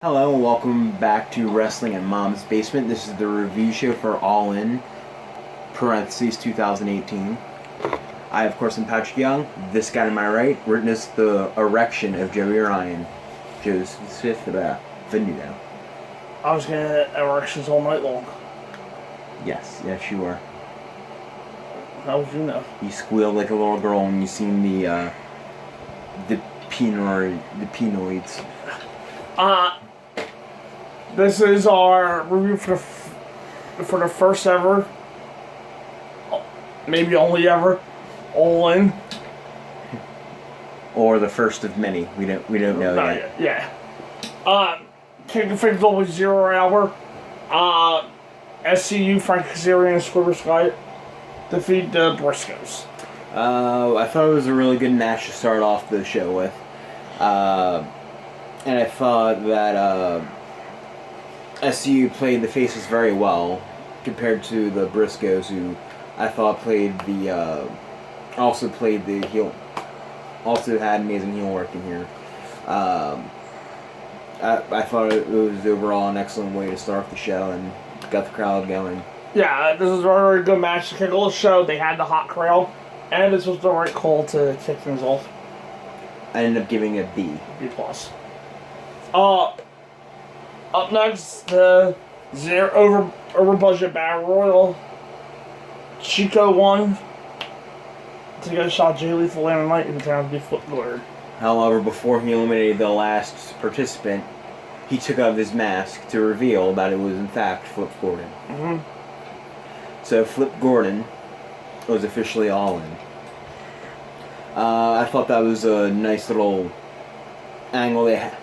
Hello and welcome back to Wrestling at Mom's Basement. This is the review show for All In, parentheses 2018. I, of course, am Patrick Young. This guy to my right witnessed the erection of Joey Ryan. Joe's fifth Venuto. I was gonna get erections all night long. Yes, you were. How would you know? You squealed like a little girl when you seen the penoids. This is our review for the first ever, maybe only ever, All In. Or the first of many. We don't know yet. Yeah. Kicking things off with 0 Hour. SCU, Frank Kazarian, and Squibber Sky defeat the Briscoes. I thought it was a really good match to start off the show with. And I thought that SCU played the faces very well compared to the Briscoes, who I thought also played the heel, also had amazing heel work in here. I thought it was overall an excellent way to start the show and got the crowd going. Yeah, this was a very good match to kick off the show. They had the hot crowd, and this was the right call to kick things off. I ended up giving it a B. B+. Up next, the over budget Battle Royal. Chico won to get a shot Jay Lethal Land Knight who turned out to be Flip Gordon. However, before he eliminated the last participant, he took off his mask to reveal that it was in fact Flip Gordon. Mm-hmm. So Flip Gordon was officially All In. I thought that was a nice little angle they had.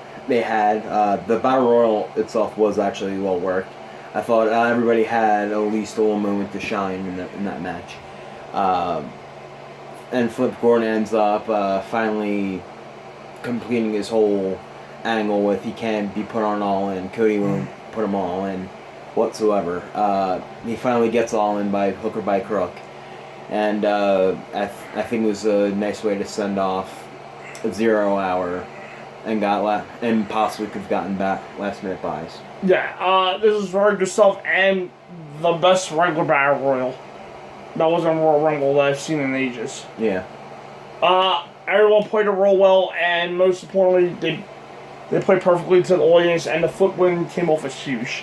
The Battle Royal itself was actually well worked. I thought everybody had at least a little moment to shine in that match. And Flip Gordon ends up finally completing his whole angle with he can't be put on All In. Cody won't put him all in whatsoever. He finally gets All In by hook or by crook. And I think it was a nice way to send off 0 Hour and possibly could have gotten back last minute buys. Yeah, this is very good stuff and the best regular Battle Royal. That wasn't a Royal Rumble that I've seen in ages. Yeah. Everyone played the role well, and most importantly, they played perfectly to the audience, and the foot win came off as huge.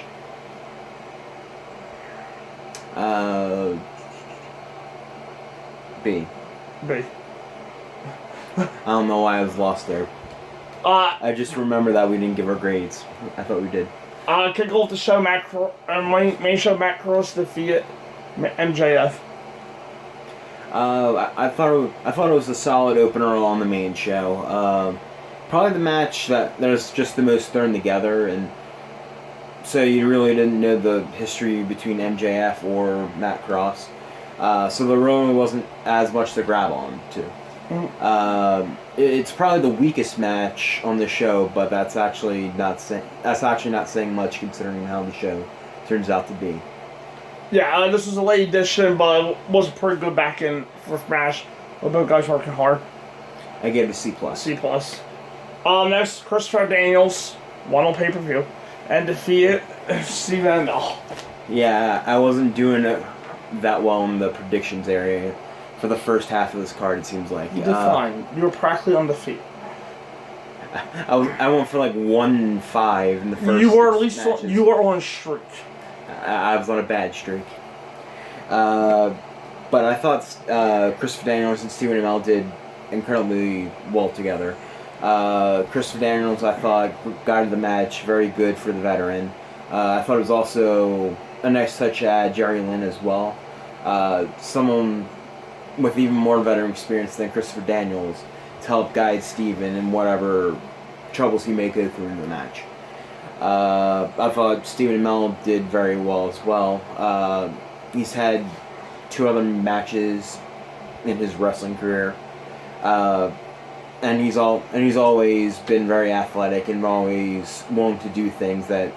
B. B. I don't know why I was lost there. I just remember that we didn't give our grades. I thought we did. Kick off the show, main show, Matt Cross defeated MJF. I thought it was a solid opener on the main show. Probably the match that was just the most thrown together, and so you really didn't know the history between MJF or Matt Cross. So there really wasn't as much to grab on to. It's probably the weakest match on the show, but that's actually not saying much considering how the show turns out to be. Yeah, this was a late edition, but it was a pretty good back in first match. Both guys working hard. I gave it a C+. C+. Next, Christopher Daniels won on pay-per-view and defeated Steven Amell. Yeah, I wasn't doing it that well in the predictions area for the first half of this card, it seems like. You did fine. You were practically undefeated. I went for like 1-5 in the first. You were at least matches. you were on a streak. I was on a bad streak. But I thought Christopher Daniels and Steven Amell did incredibly well together. Christopher Daniels, I thought, guided the match very good for the veteran. I thought it was also a nice touch to add Jerry Lynn as well. Someone with even more veteran experience than Christopher Daniels to help guide Steven in whatever troubles he may go through in the match. I thought Steven Amell did very well as well. He's had 2 other matches in his wrestling career, and he's always been very athletic and always willing to do things that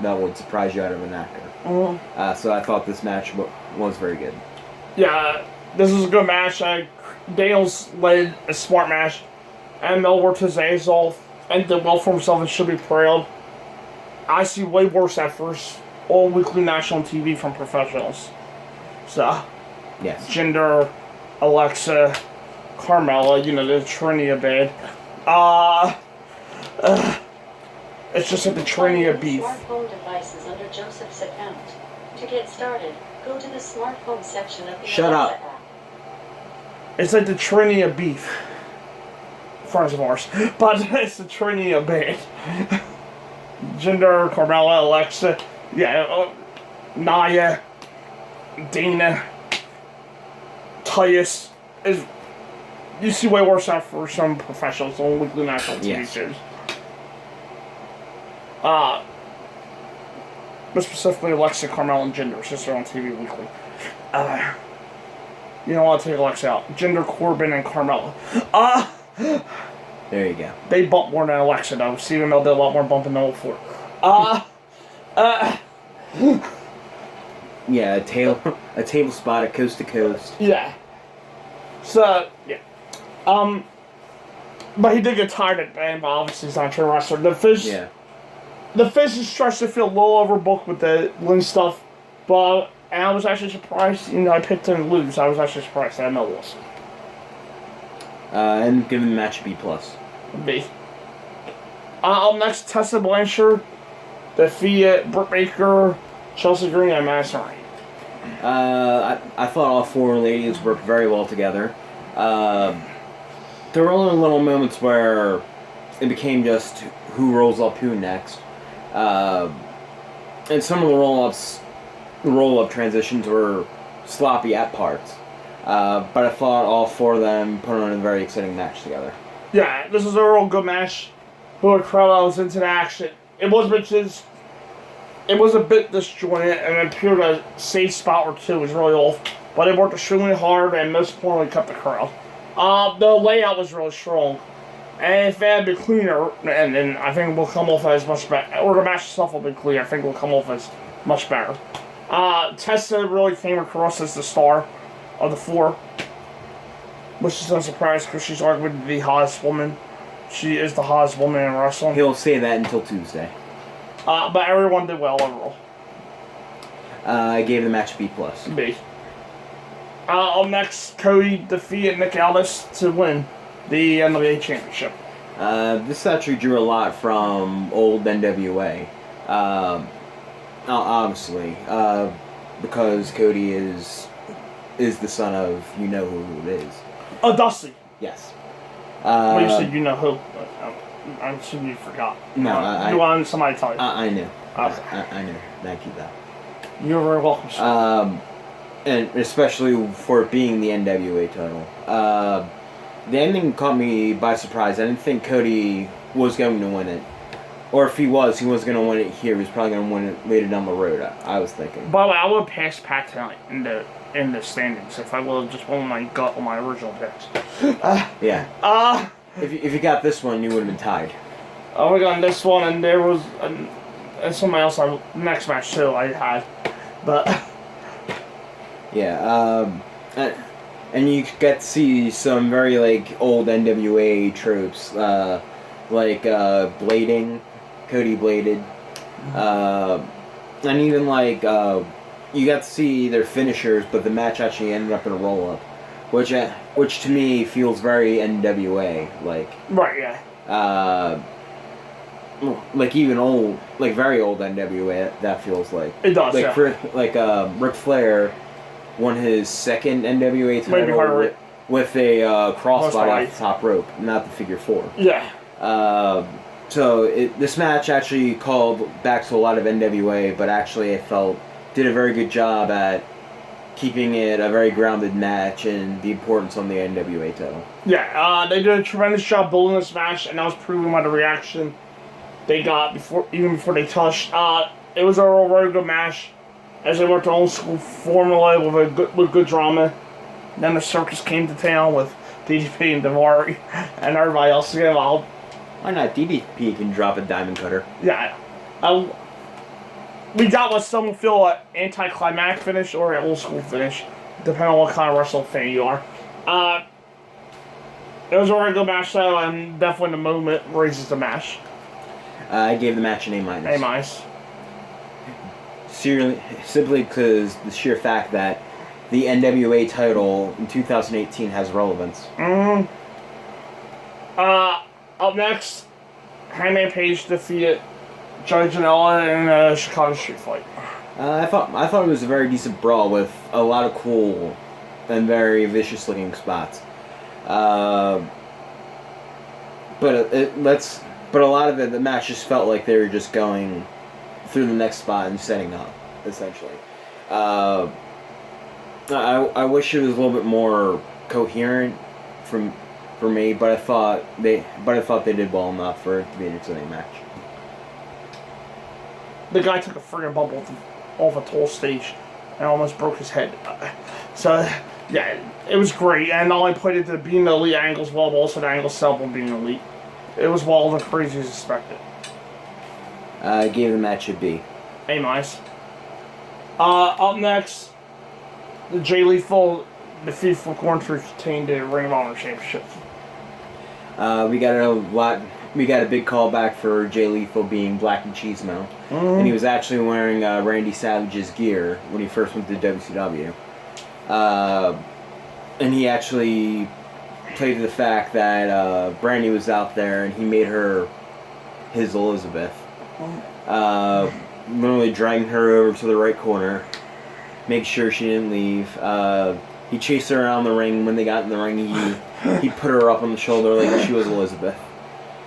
would surprise you out of an actor. Mm-hmm. So I thought this match was very good. Yeah, this was a good match. Daniels led a smart match, and Amell worked his ass off and did well for himself and should be proud. I see way worse efforts all weekly national TV from professionals. So, Yes. Jinder, Alexa, Carmella, the Trinity of bad. It's just like the Trinity of beef. Smartphone devices under Joseph's account. To get started, go to the smartphone section of the Shut Alexa up. app. It's like the Trinity of beef. Friends of ours. But it's the Trinity of bad. Jinder, Carmella, Alexa, Nia, Dana, Titus. You see way worse out for some professionals on weekly national TV shows. But specifically Alexa, Carmella, and Jinder, since they're on TV weekly. You don't want to take Alexa out. Jinder, Corbin, and Carmella. There you go. They bump more than Alexa, though. Stephen Mel did a lot more bumping than before. Yeah, a table spot at coast to coast. Yeah. So, yeah. But he did get tired at the end, but obviously he's not a trained wrestler. The Fish is stretched to feel a little overbooked with the Lynn stuff, but and I was actually surprised, I picked him to lose. I was actually surprised. I didn't know this. And giving the match a B+. B. Up next, Tessa Blanchard defeated Britt Baker, Chelsea Green, and Madison Rayne. I thought all four ladies worked very well together. There were only little moments where it became just who rolls up who next. And some of the roll-up transitions were sloppy at parts. But I thought all four of them put on a very exciting match together. Yeah, this was a real good match. The crowd was into the action. It was a bit disjointed, and it appeared a safe spot or two was really off. But they worked extremely hard and most importantly kept the crowd. The layout was really strong. And if it had been cleaner, and then I think it will come off as much better, or the match itself will be cleaner, I think it will come off as much better. Tessa really came across as the star of the four, which is no surprise because she's arguably the hottest woman. She is the hottest woman in wrestling. He'll say that until Tuesday. But everyone did well overall. I gave the match a B+. B. Up next, Cody defeated Nick Aldis to win the NWA Championship. This actually drew a lot from old NWA. Obviously, because Cody is the son of who it is. Oh, Dusty. Yes. Well, you said you know who. But I'm assuming you forgot. No, you want somebody to tell you? I knew. Okay. I knew. Thank you, though. You're very welcome, sir. And especially for it being the NWA title. The ending caught me by surprise. I didn't think Cody was going to win it. Or if he was going to win it here. He was probably going to win it later down the road, I was thinking. By the way, I would have passed Pat tonight in the standings if I would have just won my gut on my original picks. Yeah. If you got this one, you would have been tied. I would have gotten this one, and there was and somebody else. Next match too, I had, but yeah. And you get to see some very old NWA tropes, like blading, Cody bladed, and even you got to see their finishers, but the match actually ended up in a roll up, which to me feels very NWA right, yeah. Even old, very old NWA. That feels like it does. Yeah. Ric Flair won his second NWA title with a crossbody off the top rope, not the figure four. Yeah. So this match actually called back to a lot of NWA, but actually I felt did a very good job at keeping it a very grounded match and the importance on the NWA title. Yeah, they did a tremendous job building this match, and that was proven by the reaction they got before they touched. It was a very good match as they worked their old school formula with good drama. Then the circus came to town with DDP and Daivari and everybody else to get involved. Why not? DDP can drop a diamond cutter. Yeah. We got what some feel an anticlimactic finish or an old school finish, depending on what kind of wrestling fan you are. It was a very good match though, and definitely the moment raises the match. I gave the match an A minus. A minus. Simply because the sheer fact that the NWA title in 2018 has relevance. Up next, Hangman Page defeated Joey Janela in a Chicago Street Fight. I thought it was a very decent brawl with a lot of cool and very vicious looking spots. But a lot of it, the match just felt like they were just going through the next spot and setting up, essentially. I wish it was a little bit more coherent for me, but I thought they did well enough for it to be an exciting match. The guy took a friggin' bumble off a tall stage and almost broke his head. So, yeah, it was great. And not only played it to being the elite angles well, but also the angle itself on being elite. It was well the crazy as expected. I gave the match a B. A minus. Up next, the Jay Lethal defeat for Corn to retain the Ring of Honor Championship. We got a big callback for Jay Lethal being Black Machismo, and he was actually wearing Randy Savage's gear when he first went to WCW. And he actually played to the fact that Brandy was out there and he made her his Elizabeth. Literally dragging her over to the right corner, make sure she didn't leave. He chased her around the ring. When they got in the ring, he put her up on the shoulder like she was Elizabeth.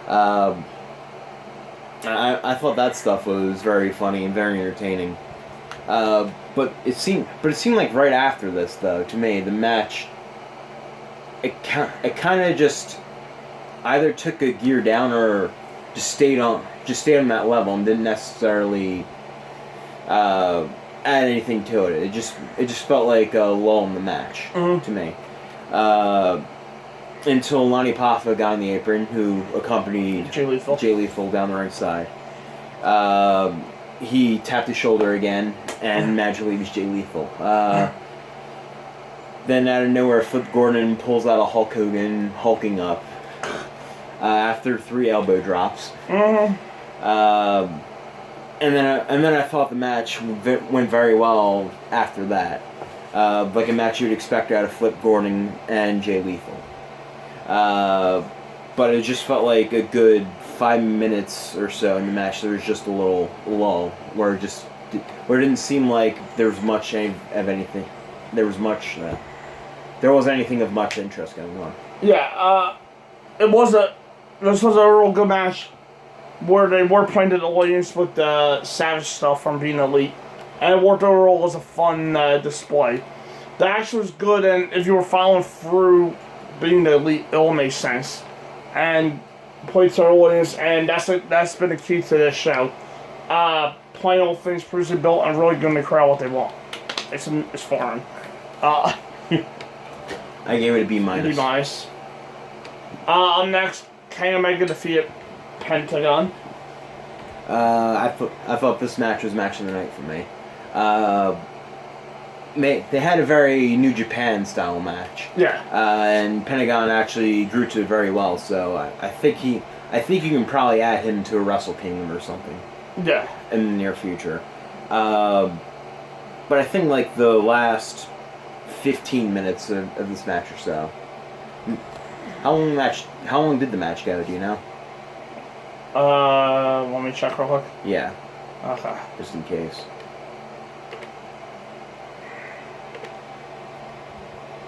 I thought that stuff was very funny and very entertaining. But it seemed like right after this, though, to me, the match, it kind of just either took a gear down or just stayed on that level and didn't necessarily add anything to it. It just felt like a lull in the match to me. Until Lonnie Paffa got on the apron, who accompanied Jay Lethal down the ringside. He tapped his shoulder again, and magically it was Jay Lethal. Then out of nowhere, Flip Gordon pulls out a Hulk Hogan hulking up after 3 elbow drops. And then I thought the match went very well after that, like a match you'd expect out of Flip Gordon and Jay Lethal. But it just felt like a good 5 minutes or so in the match. There was just a little lull where it didn't seem like there was much of anything. There wasn't anything of much interest going on. Yeah, this was a real good match where they were playing to the audience with the Savage stuff from being elite, and it worked overall as a fun display. The action was good, and if you were following through being the elite, it all made sense. And played to the audience, and that's been the key to this show. Playing all things previously built and really giving the crowd what they want. It's foreign. I gave it a B minus. B minus. Next, Kenny Omega defeated Pentagon. I thought this match was match of the night for me. They had a very New Japan style match. Yeah. And Pentagon actually grew to it very well. So I think you can probably add him to a Wrestle Kingdom or something. Yeah. In the near future. But I think like the last 15 minutes of this match or so. How long did the match go? Do you know? Want me to check real quick? Yeah. Okay. Just in case.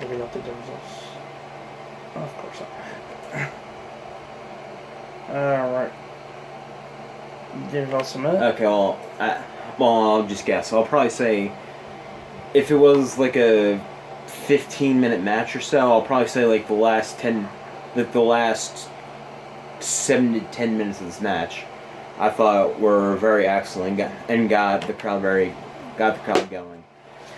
Did we update the results? Of course not. Alright. Give us a minute. Okay, well, I'll just guess. I'll probably say if it was like a 15-minute match or so, I'll probably say like the last 7 to 10 minutes of this match, I thought were very excellent and got the crowd going.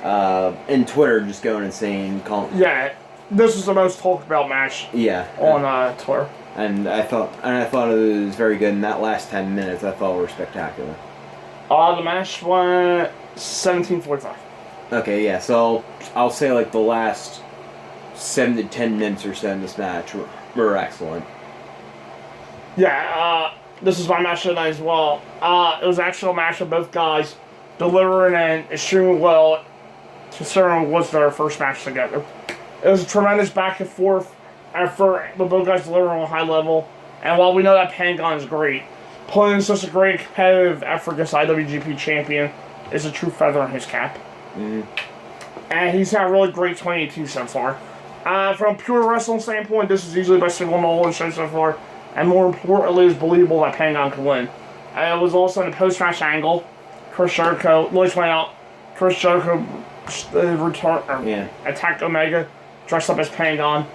And Twitter just going insane. Yeah, this was the most talked about match. Yeah. On Twitter. And I thought it was very good. In that last 10 minutes, I thought were spectacular. The match went 17:45. Okay, yeah. So I'll say like the last 7 to 10 minutes or so in this match were excellent. Yeah. this is my match of the night as well. It was actually a match of both guys delivering and extremely well, considering it was their first match together. It was a tremendous back and forth effort, but both guys delivering on a high level. And while we know that Pentagon is great, putting such a great competitive effort against IWGP champion is a true feather in his cap. Mm-hmm. And he's had a really great 2018 so far. From a pure wrestling standpoint, this is easily best single no show so far. And more importantly, it's believable that Pentagon can win. It was also in a post-match angle. Chris Jericho, Lloyd went out. Chris Jericho attacked Omega, dressed up as Pentagon.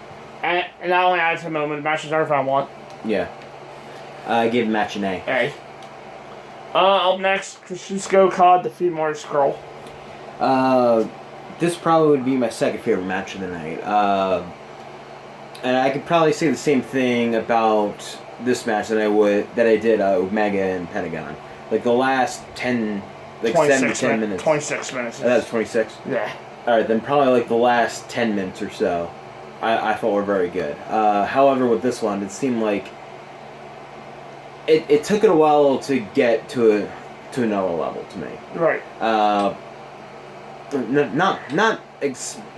And that only added to the moment. The match is everything I want. Yeah. I gave the match an A. A. Up next, Kazuchika Okada defeated Marty Scurll. This probably would be my second favorite match of the night. And I could probably say the same thing about this match that I did Omega and Pentagon. Like the last 7 to 10 minutes. 26 minutes. That's 26? Yeah. Alright, then probably like the last 10 minutes or so I thought were very good. However, with this one, it seemed like it took it a while to get to another level to me. Right.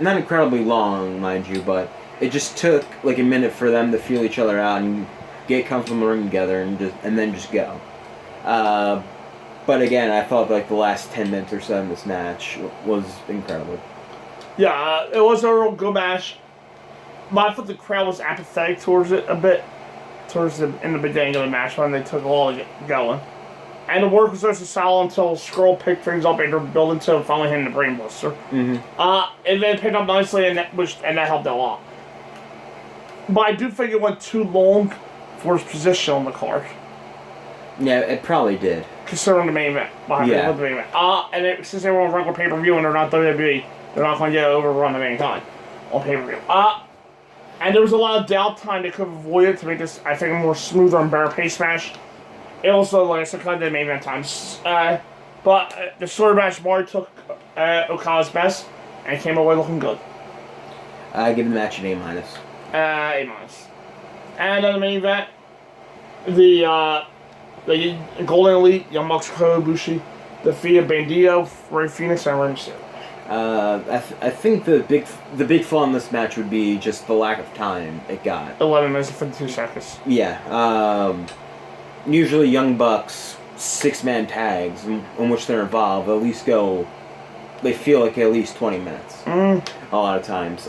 Not incredibly long, mind you, but it just took like a minute for them to feel each other out and get comfortable in the ring together and then just go. But again, I thought like the last 10 minutes or so in this match was incredible. Yeah, it was a real good match. But I thought the crowd was apathetic towards it a bit in the beginning of the match when they took a while to get going. And the work was just solid until Scurll picked things up and they're building to finally hitting the brain buster. Mm-hmm. And then picked up nicely and that helped a lot. But I do think it went too long for his position on the card. Yeah, it probably did. Considering the main event. Yeah. The main event. Since they were on regular pay-per-view and they're not WWE, they're not going to get overrun at any time on pay-per-view. And there was a lot of downtime they could have avoided to make this, I think, a more smoother and better pace match. It also, like I said, kind of the main event times. But the story match, Marty took Okada's best and came away looking good. I give the match an A-. A-. And then the main event, the Golden Elite, Young Bucks, Kota Ibushi, defeated Bandido, Rey Fenix, and Rey Mysterio. I think the big flaw in this match would be just the lack of time it got. 11 minutes and 52 seconds. Yeah. Usually Young Bucks 6-man tags in which they're involved they feel like at least 20 minutes. A lot of times.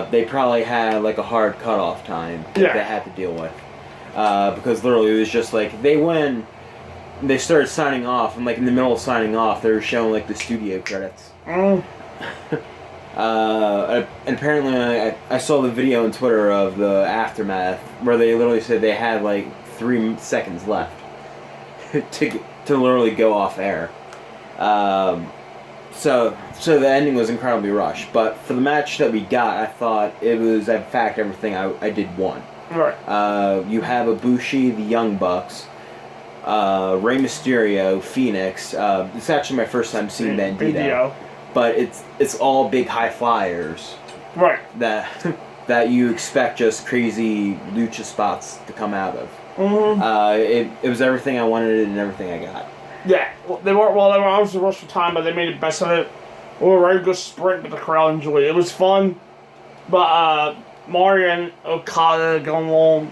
They probably had like a hard cutoff time that they had to deal with. Because literally it was just like they win, they started signing off, and like in the middle of signing off they were showing like the studio credits. And apparently I saw the video on Twitter of the aftermath where they literally said they had like 3 seconds left to literally go off air. So the ending was incredibly rushed, but for the match that we got, I thought it was in fact everything I did want. Right. You have Ibushi, the Young Bucks, Rey Mysterio, Phoenix. It's actually my first time seeing Bandido. But it's all big high flyers. Right. That you expect just crazy lucha spots to come out of. Mm-hmm. It was everything I wanted and everything I got. Yeah. They were obviously rushed for time, but they made the best of it. It was a very good sprint, but the crowd enjoyed it. It was fun, but Mario and Okada going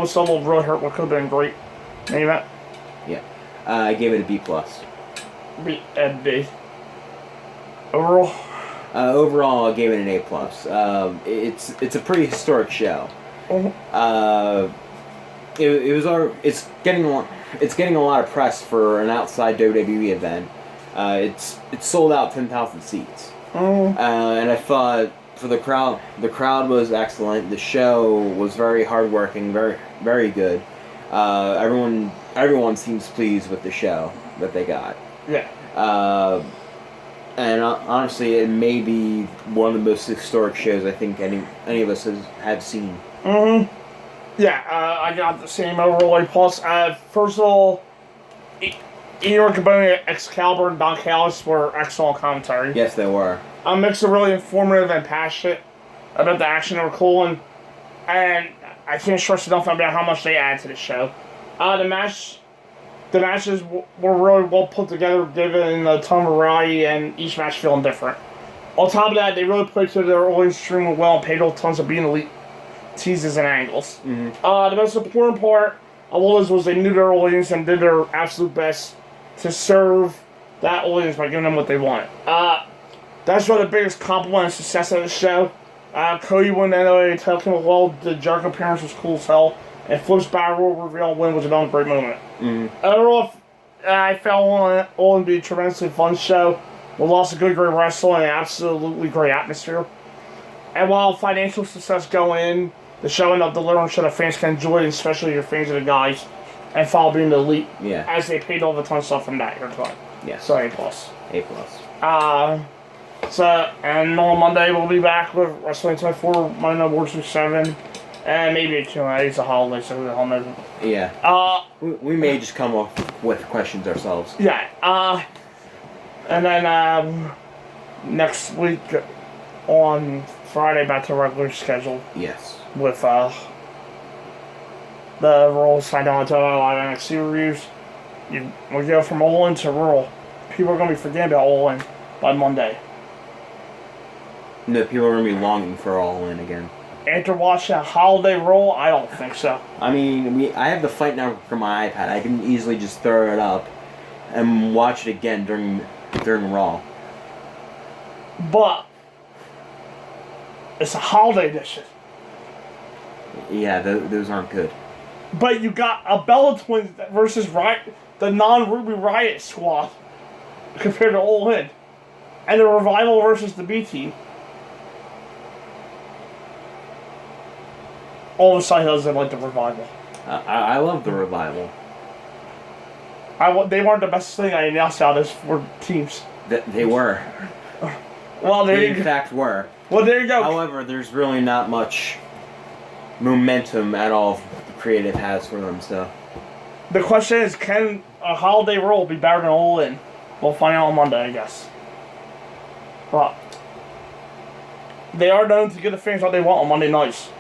solo really hurt what could have been great. Maybe that. Yeah. I gave it a B+. B. Overall? Overall, I gave it an A+. It's a pretty historic show. It's getting a lot of press for an outside WWE event. It's sold out 10,000 seats. And I thought for the crowd was excellent. The show was very hardworking, very very good. Everyone seems pleased with the show that they got. Yeah. And honestly, it may be one of the most historic shows I think any of us have seen. Yeah, I got the same overall A+. First of all, Ian Riccoboni, Excalibur, and Don Callis were excellent commentary. Yes, they were. A mix of really informative and passionate about the action they were cool, and I can't stress enough about how much they add to the show. The matches were really well put together, given a ton of variety, and each match feeling different. On top of that, they really played to their audience extremely well and paid off tons of being elite teases and angles. Mm-hmm. The most important part of all this was they knew their audience and did their absolute best to serve that audience by giving them what they wanted. That's one of the biggest compliment and success of the show. Cody won the NWA title came up well. The Jericho appearance was cool as hell. And Flip's Battle Royal reveal win was another great moment. Overall, I found All In to be a tremendously fun show with lots of good, great wrestling and absolutely great atmosphere. And while financial success go in, the show ended up delivering so that fans can enjoy it, especially your fans of the guys, and follow being the elite. Yeah. As they paid all the ton of stuff from that here tonight. Yeah. So A+. A+. And on Monday we'll be back with Wrestling 24, Monday Night Wars 7, and maybe a Q&A. It's a holiday, so who the hell knows. Yeah. We may just come up with questions ourselves. Yeah. And then next week on Friday, back to regular schedule Yes. with the Raw SmackDown Live NXT reviews. We go from All In to Raw. People are going to be forgetting about All In by Monday. No, people are going to be longing for All In again. After watching a holiday Raw, I don't think so. I mean, I have the Fight Network for my iPad. I can easily just throw it up and watch it again during Raw. But it's a holiday edition. Yeah, those aren't good. But you got a Bella Twins versus the non-Ruby Riot squad compared to All In. And the Revival versus the B Team. All of a sudden, doesn't like the Revival. I love the Revival. They weren't the best thing I announced out of for teams. They were. Well, They in fact were. Well, there you go. However, there's really not much momentum at all the creative has for them, so. The question is, can a holiday roll be better than All In? We'll find out on Monday, I guess. But they are known to give the fans what they want on Monday nights.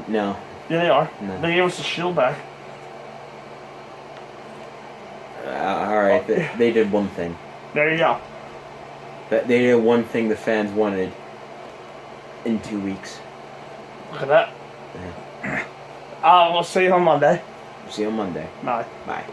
No. Yeah, they are. No. They gave us the Shield back. Alright, they did one thing. There you go. They did one thing the fans wanted in 2 weeks. Look at that. Yeah. We'll see you on Monday. See you on Monday. Bye. Bye.